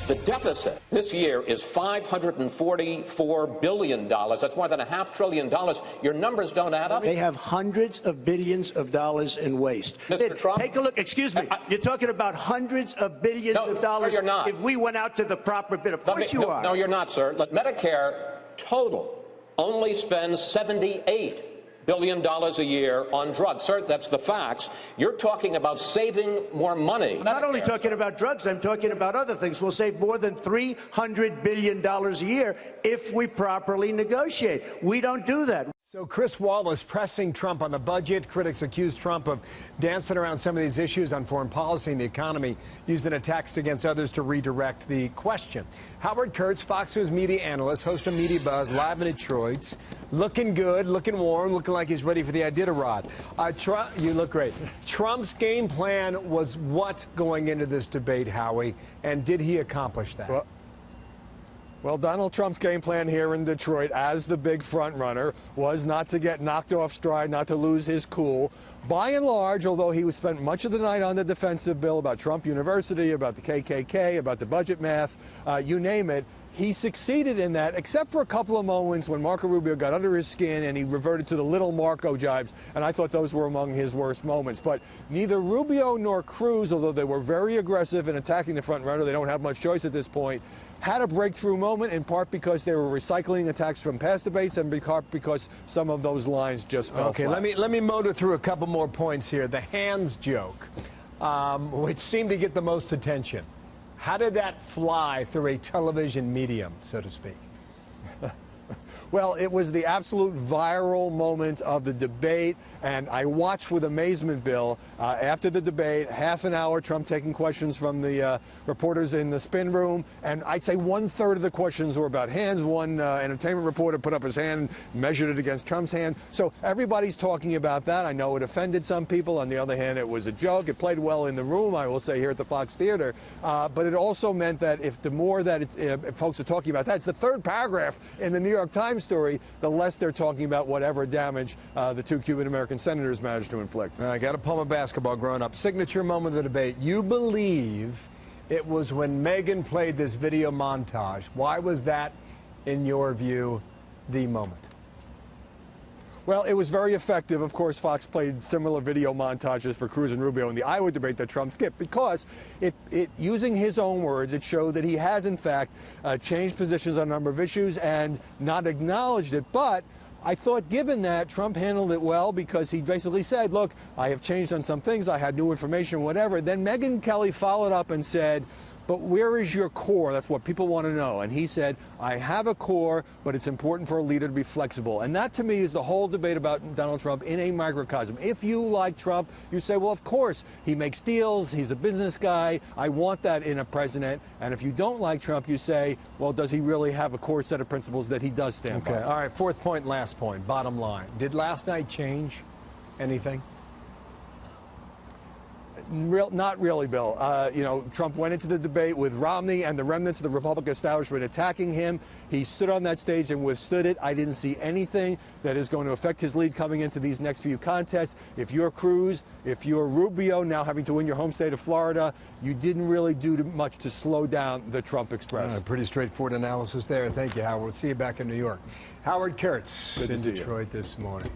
The deficit this year is $544 billion. That's more than $500 billion. Your numbers don't add up. They have hundreds of billions of dollars in waste. Mr. Trump, take a look. Excuse me. You're talking about hundreds of billions of dollars. No, you're not. If we went out to the proper bit, of course you are. No, you're not, sir. Medicare total only spends $78 billion a year on drugs. Sir, that's the facts. You're talking about saving more money. I'm not only talking about drugs, I'm talking about other things. We'll save more than $300 billion a year if we properly negotiate. We don't do that. So Chris Wallace pressing Trump on the budget. Critics accuse Trump of dancing around some of these issues on foreign policy and the economy, using attacks against others to redirect the question. Howard Kurtz, Fox News media analyst, host of Media Buzz, live in Detroit. Looking good, looking warm, looking like he's ready for the Iditarod. You look great. Trump's game plan was what going into this debate, Howie, and did he accomplish that? Well, Donald Trump's game plan here in Detroit as the big front runner was not to get knocked off stride, not to lose his cool. By and large, although he spent much of the night on the defensive bill about Trump University, about the KKK, about the budget math, you name it, he succeeded in that, except for a couple of moments when Marco Rubio got under his skin and he reverted to the little Marco jibes, and I thought those were among his worst moments. But neither Rubio nor Cruz, although they were very aggressive in attacking the front runner, they don't have much choice at this point, had a breakthrough moment, in part because they were recycling attacks from past debates and in part because some of those lines just fell flat. Let me motor through a couple more points here. The hands joke, which seemed to get the most attention. How did that fly through a television medium, so to speak? Well, it was the absolute viral moment of the debate, and I watched with amazement, Bill, after the debate, half an hour, Trump taking questions from the reporters in the spin room, and I'd say one-third of the questions were about hands. One entertainment reporter put up his hand, measured it against Trump's hand. So everybody's talking about that. I know it offended some people. On the other hand, it was a joke. It played well in the room, I will say, here at the Fox Theater. But it also meant that if the more that folks are talking about that, it's the third paragraph in the New York Times story, the less they're talking about whatever damage the two Cuban-American senators managed to inflict. I got a Palmer basketball growing up. Signature moment of the debate. You believe it was when Megyn played this video montage. Why was that, in your view, the moment? Well, it was very effective. Of course, Fox played similar video montages for Cruz and Rubio in the Iowa debate that Trump skipped because using his own words, it showed that he has, in fact, changed positions on a number of issues and not acknowledged it. But I thought, given that, Trump handled it well because he basically said, look, I have changed on some things, I had new information, whatever. Then Megyn Kelly followed up and said, but where is your core? That's what people want to know. And he said, I have a core, but it's important for a leader to be flexible. And that, to me, is the whole debate about Donald Trump in a microcosm. If you like Trump, you say, well, of course, he makes deals, he's a business guy, I want that in a president. And if you don't like Trump, you say, well, does he really have a core set of principles that he does stand by? All right, fourth point, last point, bottom line. Did last night change anything? Not really, Bill. You know, Trump went into the debate with Romney and the remnants of the Republican establishment attacking him. He stood on that stage and withstood it. I didn't see anything that is going to affect his lead coming into these next few contests. If you're Cruz, if you're Rubio, now having to win your home state of Florida, you didn't really do much to slow down the Trump Express. Pretty straightforward analysis there. Thank you, Howard. We'll see you back in New York. Howard Kurtz in Detroit this morning.